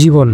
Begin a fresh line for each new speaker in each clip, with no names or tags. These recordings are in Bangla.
জীবন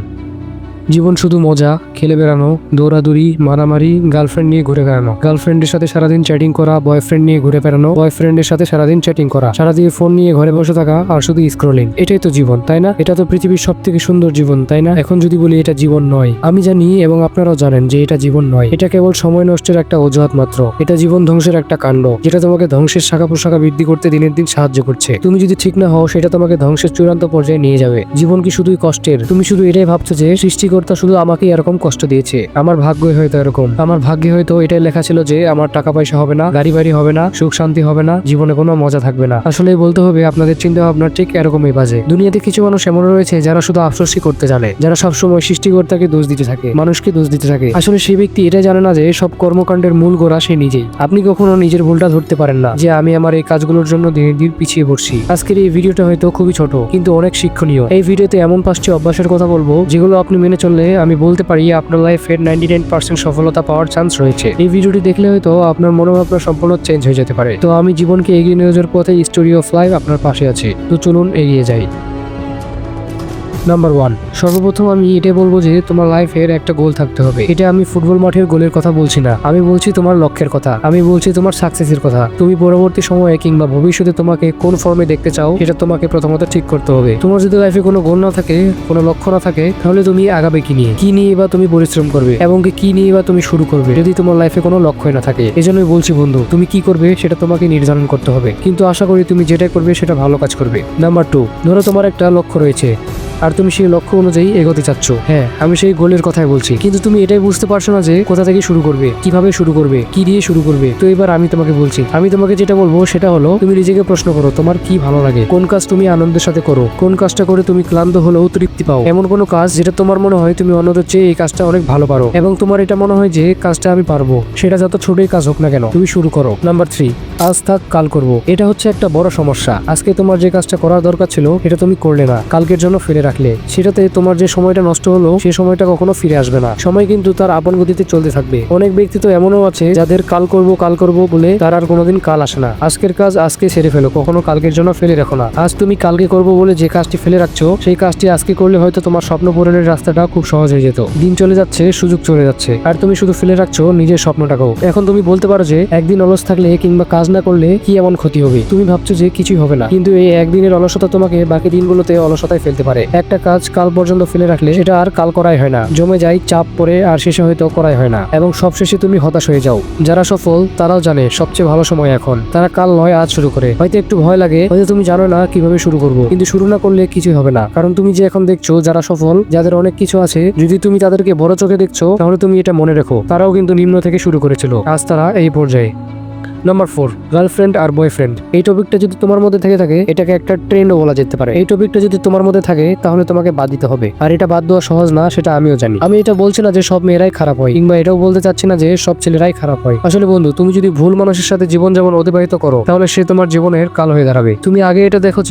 জীবন শুধু মজা, খেলে বেড়ানো, দৌড়াদৌড়ি, মারামারি, গার্লফ্রেন্ড নিয়ে ঘুরে বেড়ানো, গার্লফ্রেন্ডের সাথে সারাদিন চ্যাটিং করা, বয়ফ্রেন্ড নিয়ে ঘুরে বেড়ানো, বয়ফ্রেন্ডের সাথে সারাদিন চ্যাটিং করা, সারাদিন ফোন নিয়ে ঘরে বসে থাকা আর শুধু স্ক্রলিং। এটাই তো জীবন, তাই না? এটা তো পৃথিবীর সব থেকে সুন্দর জীবন, তাই না? এখন যদি বলি এটা জীবন নয়, আমি জানি এবং আপনারাও জানেন যে এটা জীবন নয়। এটা কেবল সময় নষ্টের একটা অজুহাত মাত্র। এটা জীবন ধ্বংসের একটা কাণ্ড, যেটা তোমাকে ধ্বংসের শাখা প্রশাখা বৃদ্ধি করতে দিনের দিন সাহায্য করছে। তুমি যদি ঠিক না হও, সেটা তোমাকে ধ্বংসের চূড়ান্ত পর্যায়ে নিয়ে যাবে। জীবন কি শুধুই কষ্টের? তুমি শুধু এটাই ভাবছো যে সৃষ্টিকর্তা শুধু আমাকে এরকম কষ্ট দিয়েছে, আমার ভাগ্যই হয়তো এরকম, আমার ভাগ্যে হয়তো এটাই লেখা ছিল যে আমার টাকা পয়সা হবে না, গাড়ি বাড়ি হবে না, সুখ শান্তি হবে না, জীবনে কোনো মজা থাকবে না। আসলে বলতে হবে আপনাদের চিন্তা ভাবনা ঠিক এরকমই বাজে। দুনিয়াতে কিছু মানুষ এমন রয়েছে যারা শুধু আফসোসই করতে জানে, যারা সবসময় সৃষ্টিকর্তাকে দোষ দিতে থাকে, মানুষকে দোষ দিতে থাকে। আসলে সেই ব্যক্তি এটা জানে না যে সব কর্মকাণ্ডের মূল গোড়া সে নিজেই। আপনি কখনো নিজের ভুলটা ধরতে পারেন না যে আমি আমার এই কাজগুলোর জন্য দিনে দিন পিছিয়ে পড়ছি। আজকের এই ভিডিওটা হয়তো খুবই ছোট কিন্তু অনেক শিক্ষণীয়। এই ভিডিওতে এমন 5টি অভ্যাসের কথা বলবো যেগুলো আপনি মেনে চললে আমি বলতে পারি আপনার লাইফের 99% সফলতা পাওয়ার চান্স রয়েছে। এই ভিডিওটি দেখলে হয়তো আপনার মনোভাবনা সম্পূর্ণ চেঞ্জ হয়ে যেতে পারে। তো আমি জীবনকে এগিয়ে নিয়ে যাওয়ার পথে স্টোরি অফ লাইফ আপনার পাশে আছে। তো চলুন এগিয়ে যাই। নাম্বার 1, সর্বপ্রথম আমি এটাই বলবো যে তোমার লাইফের একটা গোল থাকতে হবে। এটা আমি ফুটবল মাঠের গোলের কথা বলছি না, আমি বলছি তোমার লক্ষ্যের কথা, আমি বলছি তোমার সাকসেসের কথা। তুমি পরবর্তী সময়ে কিংবা ভবিষ্যতে তোমাকে কোন ফর্মে দেখতে চাও সেটা তোমাকে প্রথমত ঠিক করতে হবে। তোমার যদি লাইফে কোনো গোল না থাকে, কোনো লক্ষ্য না থাকে, তাহলে তুমি আগাবে কি নিয়ে বা তুমি পরিশ্রম করবে এবং কি নিয়ে বা তুমি শুরু করবে যদি তোমার লাইফে কোনো লক্ষ্যই না থাকে। এজন্যই বলছি বন্ধু, তুমি কি করবে সেটা তোমাকে নির্ধারণ করতে হবে, কিন্তু আশা করি তুমি যেটা করবে সেটা ভালো কাজ করবে। নাম্বার 2, ধরো তোমার একটা লক্ষ্য রয়েছে আর তুমি সেই লক্ষ্য অনুযায়ী এগোতে চাচ্ছ। হ্যাঁ, আমি সেই গোলের কথাই বলছি, কিন্তু তুমি এটাই বুঝতে পারছো না যে কোথা থেকে শুরু করবে, কিভাবে শুরু করবে, কি দিয়ে শুরু করবে। তো এবার আমি তোমাকে বলছি, আমি তোমাকে যেটা বলবো সেটা হলো তুমি নিজেকে প্রশ্ন করো তোমার কি ভালো লাগে, কোন কাজ তুমি আনন্দের সাথে করো, কোন কাজটা করে তুমি ক্লান্ত হলেও তৃপ্তি পাও। এমন কোনো কাজ যেটা তোমার মনে হয় তুমি অন্যদের চেয়ে এই কাজটা অনেক ভালো পারো এবং তোমার এটা মনে হয় যে কাজটা আমি পারবো, সেটা যত ছোটই কাজ হোক না কেন তুমি শুরু করো। নাম্বার 3, আজ থাক কাল করবো। এটা হচ্ছে একটা বড় সমস্যা। আজকে তোমার যে কাজটা করার দরকার ছিল এটা তুমি করলে না, কালকের জন্য ফেলে রাখলে। সেটাতে তোমার যে সময়টা নষ্ট হলো সেই সময়টা কখনো ফিরে আসবে না। সময় কিন্তু তার আপন গতিতে চলতে থাকবে। অনেক ব্যক্তি তো এমনও আছে যাদের কাল করব বলে তার আর কোনোদিন কাল আসে না। আজকের কাজ আজকে সেরে ফেলো, কখনো কালকের জন্য ফেলে রাখো না। আজ তুমি কালকে করবো বলে যে কাজটি ফেলে রাখছো সেই কাজটি আজকে করলে হয়তো তোমার স্বপ্ন পূরণের রাস্তাটা খুব সহজ হয়ে যেত। দিন চলে যাচ্ছে, সুযোগ চলে যাচ্ছে, আর তুমি শুধু ফেলে রাখছো নিজের স্বপ্নটাকেও। এখন তুমি বলতে পারো যে একদিন অলস থাকলে কিংবা কাজ না করলে কি এমন ক্ষতি হবে। তুমি ভাবছো যে কিছুই হবে না, কিন্তু এই একদিনের অলসতা তোমাকে বাকি দিনগুলোতে অলসতায় ফেলতে পারে। একটা কাজ কাল পর্যন্ত ফেলে রাখলে সেটা আর কাল করাই হয় না, জমে যায়, চাপ পড়ে, আর শেষে হয়তো করাই হয় না এবং সবশেষে তুমি হতাশ হয়ে যাও। যারা সফল তারাও জানে সবচেয়ে ভালো সময় এখন। তারা কাল নয় আজ শুরু করে। হয়তো একটু ভয় লাগে, হয়তো তুমি জানো না কিভাবে শুরু করবো, কিন্তু শুরু না করলে কিছুই হবে না। কারণ তুমি যে এখন দেখছো যারা সফল, যাদের অনেক কিছু আছে, যদি তুমি তাদেরকে বড় চোখে দেখছো তাহলে তুমি এটা মনে রেখো, তারাও কিন্তু নিম্ন থেকে শুরু করেছিল, আজ তারা এই পর্যায়ে। নাম্বার 4, গার্লফ্রেন্ড আর বয়ফ্রেন্ড। এই টপিকটা যদি তোমার মধ্যে থেকে থাকে এটাকে একটা ট্রেন্ডও বলা যেতে পারে। এই টপিকটা যদি তোমার মধ্যে থাকে তাহলে তোমাকে বাদ দিতে হবে, আর এটা বাদ দেওয়া সহজ না সেটা আমিও জানি। আমি এটা বলছি না যে সব মেয়েরাই খারাপ হয়, কিংবা এটাও বলতে চাচ্ছি না যে সব ছেলেরাই খারাপ হয়। আসলে বন্ধু, তুমি যদি ভুল মানুষের সাথে জীবন যেমন অতিবাহিত করো তাহলে সে তোমার জীবনের কাল হয়ে দাঁড়াবে। তুমি আগে এটা দেখো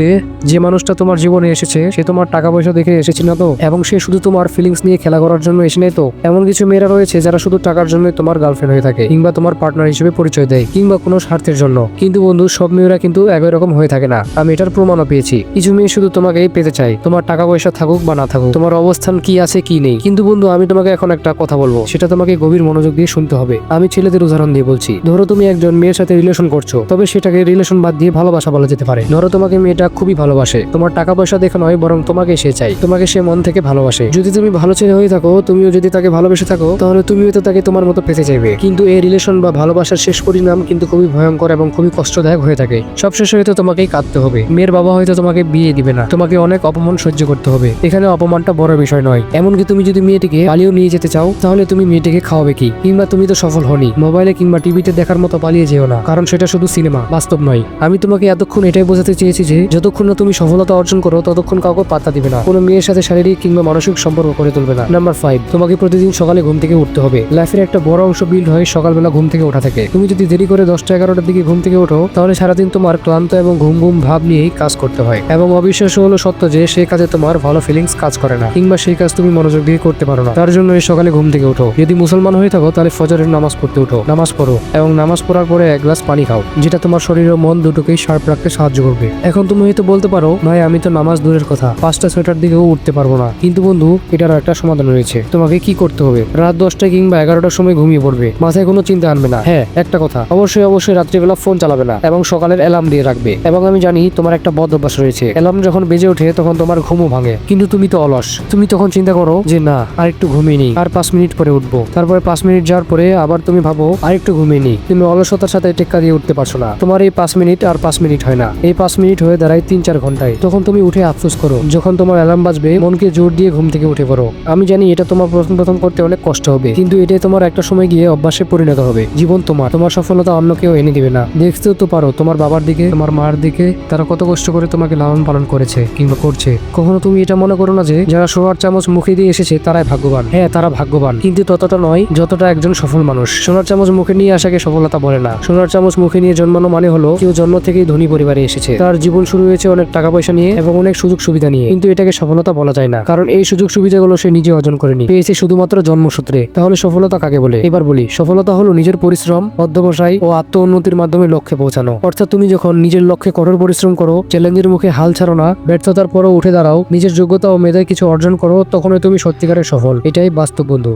যে মানুষটা তোমার জীবনে এসেছে সে তোমার টাকা পয়সা দেখে এসেছে না তো, এবং সে শুধু তোমার ফিলিংস নিয়ে খেলা করার জন্য এসে নেই তো। এমন কিছু মেয়েরা রয়েছে যারা শুধু টাকার জন্যই তোমার গার্লফ্রেন্ড হয়ে থাকে কিংবা তোমার পার্টনার হিসেবে পরিচয় দেয়, কিংবা কোনো স্বার্থের জন্য। কিন্তু বন্ধু, সব মেয়েরা কিন্তু একই রকম হয়ে থাকে না। আমি এটার প্রমাণও পেয়েছি। কিছু মেয়ে শুধু তোমাকে পেতে চায়, তোমার টাকা পয়সা থাকুক বা না থাকুক, তোমার অবস্থান কি আছে কি নেই। কিন্তু বন্ধু, আমি তোমাকে এখন একটা কথা বলবো, সেটা তোমাকে গভীর মনোযোগ দিয়ে শুনতে হবে। আমি ছেলেদের উদাহরণ দিয়ে বলছি। ধরো তুমি একজন মেয়ের সাথে রিলেশন করছো, তবে সেটাকে রিলেশন বাদ দিয়ে ভালোবাসা বলা যেতে পারে। ধরো তোমাকে মেয়েটা খুবই ভালোবাসে, তোমার টাকা পয়সা দেখে নয় বরং তোমাকে সে চাই, তোমাকে সে মন থেকে ভালোবাসে। যদি তুমি ভালো ছেলে হয়ে থাকো, তুমিও যদি তাকে ভালোবেসে থাকো, তাহলে তুমিও তো তাকে তোমার মতো পেতে চাইবে। কিন্তু এই রিলেশন বা ভালোবাসার শেষ পরিণাম কিন্তু খুবই ভয়ঙ্কর এবং খুবই কষ্টদায়ক হয়ে থাকে। সবশেষে হয়তো তোমাকেই কাঁদতে হবে। মেয়ের বাবা হয়তো তোমাকে বিয়ে দিবে না, তোমাকে অনেক অপমান সহ্য করতে হবে। এখানে অপমানটা বড় বিষয় নয়। এমনকি তুমি যদি মেয়েটিকে পালিয়েও নিয়ে যেতে চাও তাহলে তুমি মেয়েটিকে খাওয়াবে কি? কিংবা তুমি তো সফল হনি, মোবাইলে কিংবা টিভিতে দেখার মতো পালিয়ে যেও না, কারণ সেটা শুধু সিনেমা, বাস্তব নয়। আমি তোমাকে এতক্ষণ এটাই বোঝাতে চেয়েছি যে যতক্ষণ না তুমি সফলতা অর্জন করো ততক্ষণ কাউকে পাত্তা দিবে না, কোনো মেয়ের সাথে শারীরিক কিংবা মানসিক সম্পর্ক করে তুলবে না। নাম্বার 5, তোমাকে প্রতিদিন সকালে ঘুম থেকে উঠতে হবে। লাইফের একটা বড় অংশ বিল্ড হয় সকালবেলা ঘুম থেকে ওঠা থেকে। তুমি যদি দেরি করে 10টা 10টা-11টার দিকে ঘুম থেকে ওঠো, তাহলে সারাদিন তোমার ক্লান্ত এবং ঘুম ঘুম ভাব নিয়েই কাজ করতে হয়। এবং অবিশ্বাস্য হলো সত্য যে সেই কাজে তোমার ভালো ফিলিংস কাজ করে না, কিংবা সেই কাজ তুমি মনোযোগ দিয়ে করতে পারো না। তার জন্য এই সকালে ঘুম থেকে ওঠো। যদি মুসলমান হয়ে থাকো তাহলে ফজরের নামাজ পড়তে ওঠো, নামাজ পড়ো এবং নামাজ পড়ার পরে 1 গ্লাস পানি খাও, যেটা তোমার শরীর ও মন দুটোকেই শার্প রাখতে সাহায্য করবে। এখন তুমি হয়তো বলতে পারো, ভাই আমি তো নামাজ দূরের কথা 5টা-6টার দিকেও উঠতে পারবো না। কিন্তু বন্ধু, এটারও একটা সমাধান রয়েছে। তোমাকে কি করতে হবে? রাত 10টা কিংবা 11টার সময় ঘুমিয়ে পড়বে, মাথায় কোনো চিন্তা আনবে না। হ্যাঁ, একটা কথা, অবশ্যই রাত্রিবেলা ফোন চালাবে না এবং সকালের অ্যালার্ম দিয়ে রাখবে। এবং আমি জানি তোমার একটা বদ অভ্যাস রয়েছে, অ্যালার্ম যখন বেজে ওঠে তখন তোমার ঘুমও ভাঙে, কিন্তু তুমি তো অলস। তুমি তখন চিন্তা করো যে না, আর একটু ঘুমিয়ে নিই, আর 5 মিনিট পরে উঠবো। তারপরে 5 মিনিট যাওয়ার পরে আবার তুমি ভাবো আর একটু ঘুমিয়ে নিই। তুমি অলসতার সাথে টেক্কা দিয়ে উঠতে পারছো না। তোমার এই 5 মিনিট আর 5 মিনিট হয় না, এই 5 মিনিট হয়ে দাঁড়ায় 3-4 ঘন্টায়। তখন তুমি উঠে আফসোস করো। যখন তোমার অ্যালার্ম বাজবে, মনকে জোর দিয়ে ঘুম থেকে উঠে পড়ো। আমি জানি এটা তোমার প্রথম করতে অনেক কষ্ট হবে, কিন্তু এটাই তোমার একটা সময় গিয়ে অভ্যাসে পরিণত হবে। জীবন তোমার সফলতা অন্য কেউ এনে দিবে না। দেখতেও তো পারো তোমার বাবার দিকে, তোমার মার দিকে, তারা কত কষ্ট করে তোমাকে লালন পালন করেছে কিংবা করছে। কখনো তুমি এটা মনে করো না যে যারা সোনার চামচ মুখে দিয়ে এসেছে তারাই ভাগ্যবান। হ্যাঁ, তারা ভাগ্যবান, কিন্তু ততটা নয় যতটা একজন সফল মানুষ। সোনার চামচ মুখে নিয়ে আসাকে সফলতা বলে না। সোনার চামচ মুখে নিয়ে জন্মানো মানে হলো কেউ জন্ম থেকেই ধনী পরিবারে এসেছে, তার জীবন শুরু হয়েছে অনেক টাকা পয়সা নিয়ে এবং অনেক সুযোগ সুবিধা নিয়ে, কিন্তু এটাকে সফলতা বলা যায় না, কারণ এই সুযোগ সুবিধাগুলো সে নিজে অর্জন করেনি, পেয়েছে শুধুমাত্র জন্মসূত্রে। তাহলে সফলতা কাকে বলে? এবার বলি, সফলতা হলো নিজের পরিশ্রম, অধ্যবসায় ও আত্ম উন্নতির মাধ্যমে লক্ষ্যে পৌঁছানো। অর্থাৎ তুমি যখন নিজের লক্ষ্যে কঠোর পরিশ্রম করো, চ্যালেঞ্জের মুখে হাল ছাড়ো না, ব্যর্থতার পরও উঠে দাঁড়াও, নিজের যোগ্যতা ও মেধায় কিছু অর্জন করো, তখনই তুমি সত্যিকারের সফল। এটাই বাস্তব বন্ধু।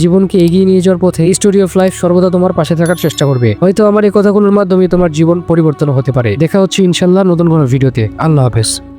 জীবনকে এগিয়ে নিয়ে যাওয়ার পথে স্টোরি অফ লাইফ সর্বদা তোমার পাশে থাকার চেষ্টা করবে। হয়তো আমার এই কথাগুলোর মাধ্যমে তোমার জীবন পরিবর্তন হতে পারে। দেখা হচ্ছে ইনশাল্লাহ নতুন কোনো ভিডিওতে। আল্লাহ হাফেজ।